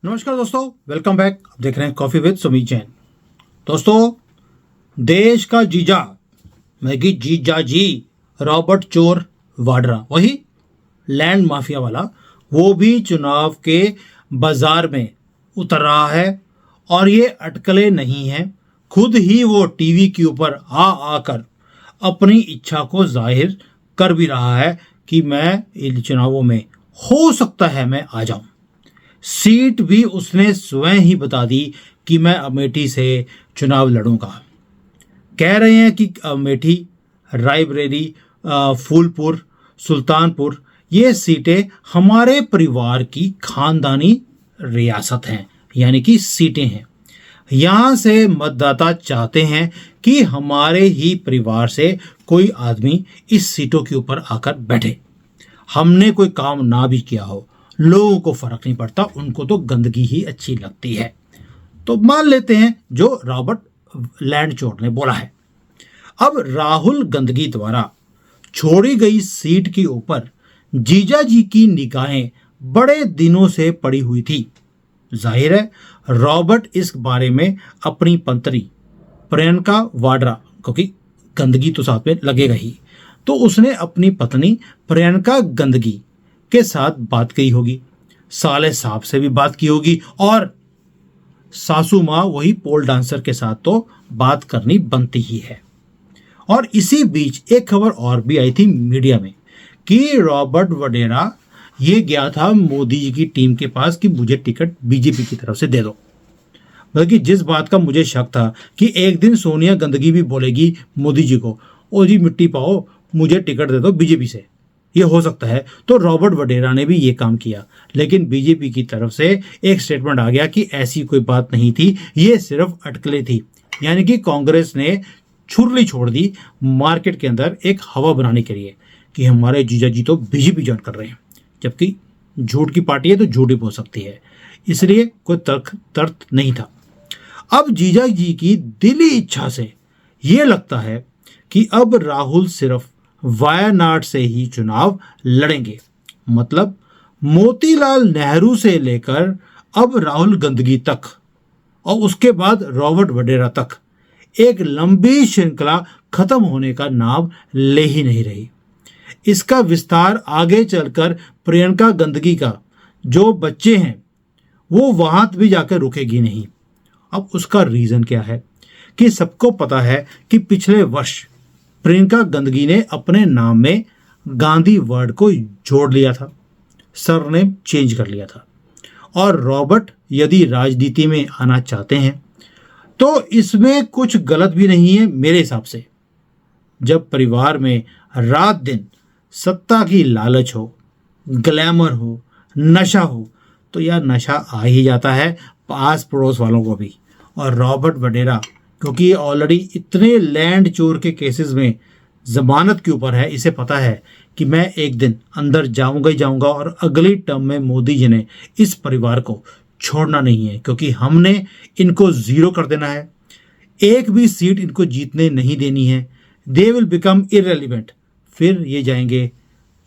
नमस्कार दोस्तों, welcome back. आप देख रहे हैं कॉफी विद सुमित जैन। दोस्तों, देश का जीजा मैगी जीजा जी रॉबर्ट चोर वाड्रा, वही लैंड माफिया वाला, वो भी चुनाव के बाजार में उतर रहा है। और ये अटकलें नहीं हैं, खुद ही वो टीवी के ऊपर आकर अपनी इच्छा को जाहिर कर भी रहा है कि मैं इन चुनावों में हो सकता है मैं आ जाऊं। सीट भी उसने स्वयं ही बता दी कि मैं अमेठी से चुनाव लड़ूंगा। कह रहे हैं कि अमेठी, रायबरेली, फूलपुर, सुल्तानपुर, ये सीटें हमारे परिवार की खानदानी रियासत हैं, यानी कि सीटें हैं। यहाँ से मतदाता चाहते हैं कि हमारे ही परिवार से कोई आदमी इस सीटों के ऊपर आकर बैठे। हमने कोई काम ना भी किया हो, लोगों को फर्क नहीं पड़ता, उनको तो गंदगी ही अच्छी लगती है। तो मान लेते हैं जो रॉबर्ट लैंड चोर ने बोला है। अब राहुल गंदगी द्वारा छोड़ी गई सीट के ऊपर जीजा जी की निगाहें बड़े दिनों से पड़ी हुई थी। जाहिर है रॉबर्ट इस बारे में अपनी पंतरी प्रियंका वाड्रा, क्योंकि गंदगी तो साथ में लगेगा ही, तो उसने अपनी पत्नी प्रियंका गंदगी के साथ बात की होगी, साले साहब से भी बात की होगी, और सासू माँ वही पोल डांसर के साथ तो बात करनी बनती ही है। और इसी बीच एक खबर और भी आई थी मीडिया में कि रॉबर्ट वडेरा ये गया था मोदी जी की टीम के पास कि मुझे टिकट बीजेपी की तरफ से दे दो। बल्कि जिस बात का मुझे शक था कि एक दिन सोनिया गंदगी भी बोलेगी मोदी जी को, ओ जी मिट्टी पाओ, मुझे टिकट दे दो बीजेपी से, ये हो सकता है। तो रॉबर्ट वडेरा ने भी ये काम किया, लेकिन बीजेपी की तरफ से एक स्टेटमेंट आ गया कि ऐसी कोई बात नहीं थी, ये सिर्फ अटकलें थी। यानी कि कांग्रेस ने छुरली छोड़ दी मार्केट के अंदर एक हवा बनाने के लिए कि हमारे जीजा जी तो बीजेपी ज्वाइन कर रहे हैं, जबकि झूठ की पार्टी है तो झूठ ही बोल सकती है, इसलिए कोई तर्क नहीं था। अब जीजा जी की दिली इच्छा से ये लगता है कि अब राहुल सिर्फ वायनाड से ही चुनाव लड़ेंगे। मतलब मोतीलाल नेहरू से लेकर अब राहुल गंदगी तक और उसके बाद रॉबर्ट वडेरा तक एक लंबी श्रृंखला खत्म होने का नाम ले ही नहीं रही। इसका विस्तार आगे चलकर प्रियंका गंदगी का जो बच्चे हैं वो वहां भी जाकर रुकेगी नहीं। अब उसका रीजन क्या है कि सबको पता है कि पिछले वर्ष प्रियंका गंदगी ने अपने नाम में गांधी वर्ड को जोड़ लिया था, सरनेम चेंज कर लिया था। और रॉबर्ट यदि राजनीति में आना चाहते हैं तो इसमें कुछ गलत भी नहीं है मेरे हिसाब से। जब परिवार में रात दिन सत्ता की लालच हो, ग्लैमर हो, नशा हो, तो यह नशा आ ही जाता है पास पड़ोस वालों को भी। और रॉबर्ट वडेरा क्योंकि ऑलरेडी इतने लैंड चोर के केसेस में जमानत के ऊपर है, इसे पता है कि मैं एक दिन अंदर जाऊंगा ही जाऊंगा और अगली टर्म में मोदी जी ने इस परिवार को छोड़ना नहीं है, क्योंकि हमने इनको जीरो कर देना है, एक भी सीट इनको जीतने नहीं देनी है। They will become irrelevant. फिर ये जाएंगे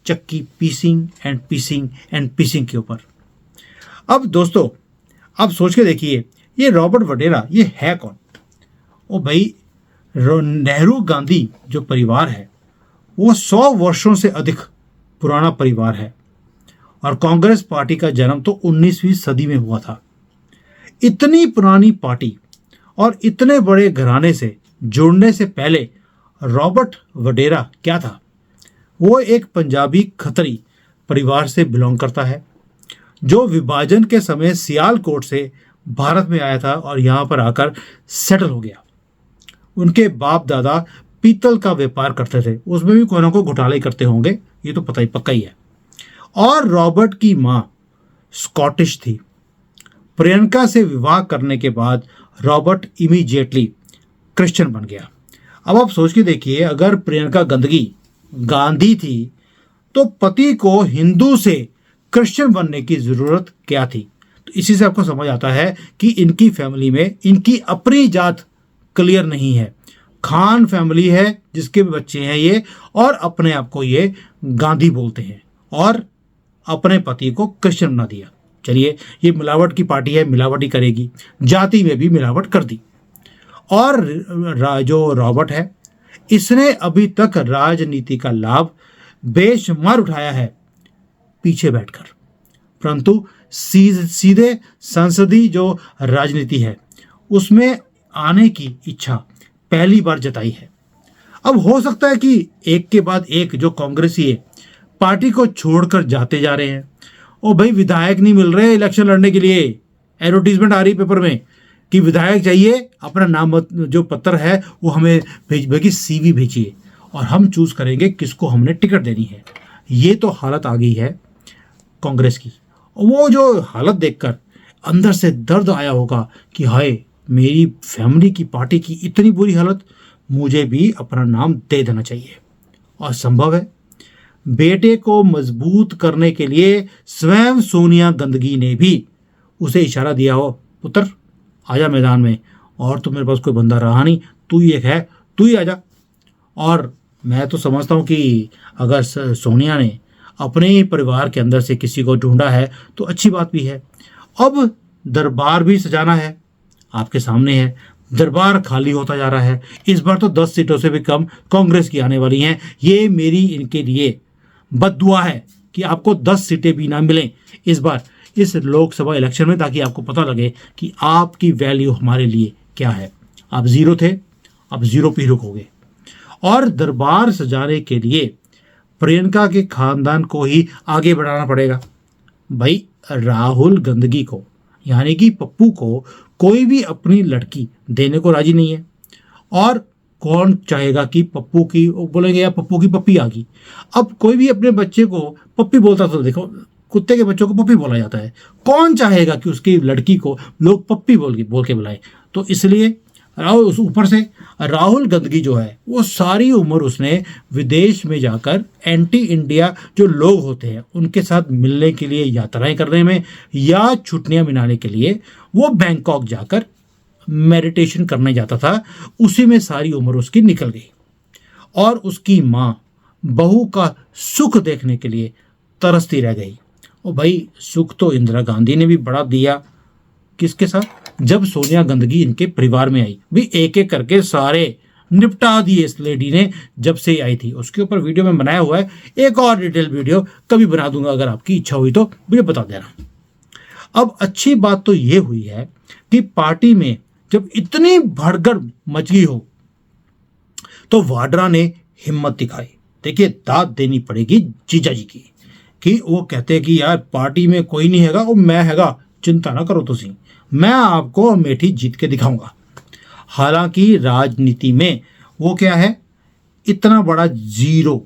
चक्की पीसिंग एंड पीसिंग एंड पीसिंग के ऊपर। अब दोस्तों आप सोच के देखिए, ये रॉबर्ट वडेरा ये है कौन? ओ भाई, नेहरू गांधी जो परिवार है वो 100 वर्षों से अधिक पुराना परिवार है और कांग्रेस पार्टी का जन्म तो 19वीं सदी में हुआ था। इतनी पुरानी पार्टी और इतने बड़े घराने से जुड़ने से पहले रॉबर्ट वडेरा क्या था? वो एक पंजाबी खतरी परिवार से बिलोंग करता है जो विभाजन के समय सियालकोट से भारत में आया था और यहाँ पर आकर सेटल हो गया। उनके बाप दादा पीतल का व्यापार करते थे, उसमें भी कोई ना कोई घोटाले करते होंगे, ये तो पक्का ही है। और रॉबर्ट की माँ स्कॉटिश थी। प्रियंका से विवाह करने के बाद रॉबर्ट इमीडिएटली क्रिश्चियन बन गया। अब आप सोच के देखिए, अगर प्रियंका गंदगी गांधी थी तो पति को हिंदू से क्रिश्चियन बनने की जरूरत क्या थी? तो इसी से आपको समझ आता है कि इनकी फैमिली में इनकी अपनी जात क्लियर नहीं है। खान फैमिली है जिसके बच्चे हैं ये, और अपने आप को ये गांधी बोलते हैं और अपने पति को क्रिश्चियन बना दिया। चलिए ये मिलावट की पार्टी है, मिलावट ही करेगी, जाति में भी मिलावट कर दी। और जो रॉबर्ट है, इसने अभी तक राजनीति का लाभ बेशुमार उठाया है पीछे बैठकर, परंतु सीधे संसदीय जो राजनीति है उसमें आने की इच्छा पहली बार जताई है। अब हो सकता है कि एक के बाद एक जो कांग्रेसी है पार्टी को छोड़कर जाते जा रहे हैं। ओ भाई, विधायक नहीं मिल रहे इलेक्शन लड़ने के लिए, एडवर्टीजमेंट आ रही पेपर में कि विधायक चाहिए, अपना नाम जो पत्र है वो हमें भेजिए, सीवी भेजिए और हम चूज करेंगे किसको हमने टिकट देनी है। ये तो हालत आ गई है कांग्रेस की। वो जो हालत देखकर अंदर से दर्द आया होगा कि हाय, मेरी फैमिली की पार्टी की इतनी बुरी हालत, मुझे भी अपना नाम दे देना चाहिए। और संभव है बेटे को मजबूत करने के लिए स्वयं सोनिया गांधी ने भी उसे इशारा दिया हो, पुत्र आजा मैदान में, और तो मेरे पास कोई बंदा रहा नहीं, तू ही एक है, तू ही आजा। और मैं तो समझता हूँ कि अगर सोनिया ने अपने ही परिवार के अंदर से किसी को ढूंढा है तो अच्छी बात भी है। अब दरबार भी सजाना है, आपके सामने है, दरबार खाली होता जा रहा है। इस बार तो 10 सीटों से भी कम कांग्रेस की आने वाली हैं। ये मेरी इनके लिए बद्दुआ है कि आपको 10 सीटें भी ना मिलें इस बार इस लोकसभा इलेक्शन में, ताकि आपको पता लगे कि आपकी वैल्यू हमारे लिए क्या है। आप जीरो थे, अब जीरो पे ही रुकोगे। और दरबार सजाने के लिए प्रियंका के खानदान को ही आगे बढ़ाना पड़ेगा। भाई, राहुल गांधी को यानी कि पप्पू को कोई भी अपनी लड़की देने को राजी नहीं है। और कौन चाहेगा कि पप्पू की, बोलेंगे यार पप्पू की पप्पी आ गई। अब कोई भी अपने बच्चे को पप्पी बोलता, तो देखो कुत्ते के बच्चों को पप्पी बोला जाता है, कौन चाहेगा कि उसकी लड़की को लोग पप्पी बोल के बुलाएं। तो इसलिए ऊपर से राहुल गांधी जो है वो सारी उम्र उसने विदेश में जाकर एंटी इंडिया जो लोग होते हैं उनके साथ मिलने के लिए, यात्राएं करने में या छुट्टियां मनाने के लिए वो बैंकॉक जाकर मेडिटेशन करने जाता था। उसी में सारी उम्र उसकी निकल गई। और उसकी माँ बहू का सुख देखने के लिए तरसती रह गई। और भाई, सुख तो इंदिरा गांधी ने भी बड़ा दिया। किसके साथ? जब सोनिया गांधी इनके परिवार में आई, भी एक एक करके सारे निपटा दिए इस लेडी ने जब से आई थी। उसके ऊपर वीडियो में बनाया हुआ है, एक और डिटेल वीडियो कभी बना दूंगा, अगर आपकी इच्छा हुई तो मुझे बता देना। अब अच्छी बात तो ये हुई है कि पार्टी में जब इतनी भड़गड़ मच गई हो तो वाड्रा ने हिम्मत दिखाई। देखिए, दाद देनी पड़ेगी जीजा जी की कि वो कहते हैं कि यार पार्टी में कोई नहीं हैगा, वो मैं हैगा, चिंता ना करो तुसी, मैं आपको अमेठी जीत के दिखाऊंगा। हालांकि राजनीति में वो क्या है, इतना बड़ा जीरो,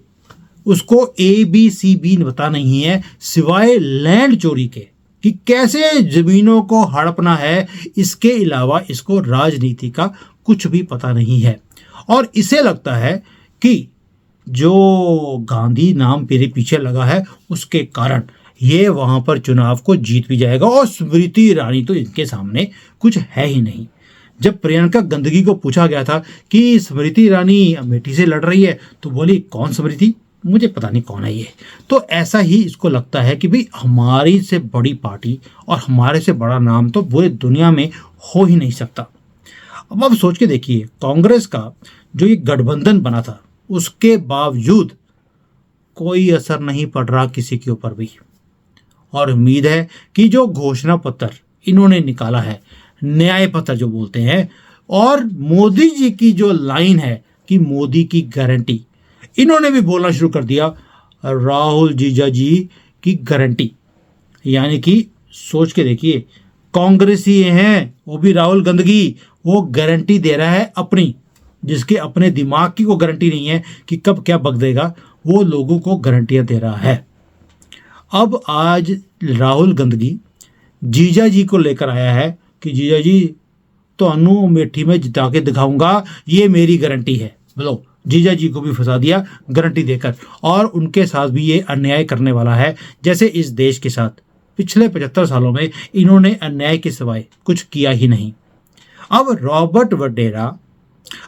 उसको ABCD पता नहीं है सिवाय लैंड चोरी के कि कैसे जमीनों को हड़पना है। इसके अलावा इसको राजनीति का कुछ भी पता नहीं है। और इसे लगता है कि जो गांधी नाम मेरे पीछे लगा है उसके कारण ये वहां पर चुनाव को जीत भी जाएगा। और स्मृति ईरानी तो इनके सामने कुछ है ही नहीं। जब प्रियंका गांधी को पूछा गया था कि स्मृति ईरानी अमेठी से लड़ रही है तो बोली कौन स्मृति, मुझे पता नहीं कौन है ये। तो ऐसा ही इसको लगता है कि भाई हमारी से बड़ी पार्टी और हमारे से बड़ा नाम तो पूरी दुनिया में हो ही नहीं सकता। अब आप सोच के देखिए, कांग्रेस का जो ये गठबंधन बना था उसके बावजूद कोई असर नहीं पड़ रहा किसी के ऊपर भी। और उम्मीद है कि जो घोषणा पत्र इन्होंने निकाला है, न्याय पत्र जो बोलते हैं, और मोदी जी की जो लाइन है कि मोदी की गारंटी, इन्होंने भी बोलना शुरू कर दिया राहुल जीजा जी की गारंटी। यानी कि सोच के देखिए, कांग्रेसी हैं, वो भी राहुल गांधी, वो गारंटी दे रहा है अपनी, जिसके अपने दिमाग की को गारंटी नहीं है कि कब क्या बक देगा, वो लोगों को गारंटियां दे रहा है। अब आज राहुल गांधी जीजा जी को लेकर आया है कि जीजा जी तो अनु अमेठी में जिता के दिखाऊंगा, ये मेरी गारंटी है। बोलो, जीजा जी को भी फंसा दिया गारंटी देकर। और उनके साथ भी ये अन्याय करने वाला है, जैसे इस देश के साथ पिछले 75 सालों में इन्होंने अन्याय के सिवाय कुछ किया ही नहीं। अब रॉबर्ट वडेरा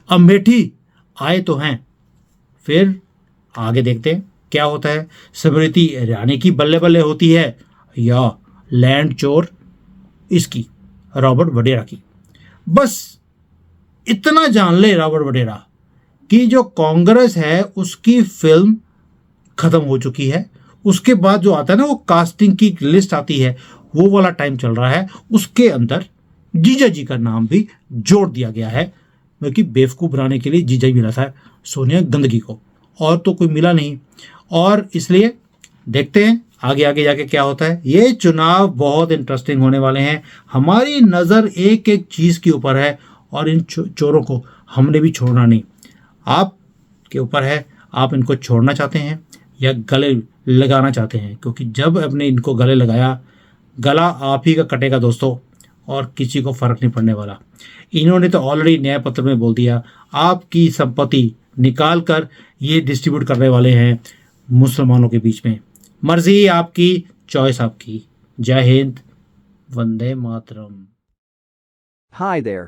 अमेठी आए तो हैं, फिर आगे देखते हैं क्या होता है। स्मृति ईरानी की बल्ले बल्ले होती है या लैंड चोर इसकी, रॉबर्ट वडेरा की। बस इतना जान ले रॉबर्ट वडेरा कि जो कांग्रेस है उसकी फिल्म खत्म हो चुकी है। उसके बाद जो आता है ना, वो कास्टिंग की लिस्ट आती है, वो वाला टाइम चल रहा है। उसके अंदर जीजा जी का नाम भी जोड़ दिया गया है, क्योंकि बेवकूफ़ बनाने के लिए जीजा ही मिला था सोनिया गंदगी को, और तो कोई मिला नहीं। और इसलिए देखते हैं आगे आगे जाके क्या होता है। ये चुनाव बहुत इंटरेस्टिंग होने वाले हैं। हमारी नज़र एक एक चीज़ के ऊपर है, और इन चोरों को हमने भी छोड़ना नहीं। आपके ऊपर है, आप इनको छोड़ना चाहते हैं या गले लगाना चाहते हैं, क्योंकि जब आपने इनको गले लगाया, गला आप ही का कटेगा दोस्तों, और किसी को फर्क नहीं पड़ने वाला। इन्होंने तो ऑलरेडी न्याय पत्र में बोल दिया, आपकी संपत्ति निकाल कर ये डिस्ट्रीब्यूट करने वाले हैं मुसलमानों के बीच में। मर्जी आपकी, चॉइस आपकी। जय Hind, Vande Mataram. Hi there.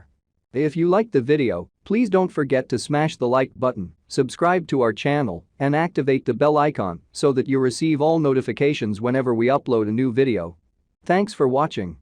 If you liked the video, please don't forget to smash the like button, subscribe to our channel, and activate the bell icon so that you receive all notifications whenever we upload a new video. Thanks for watching.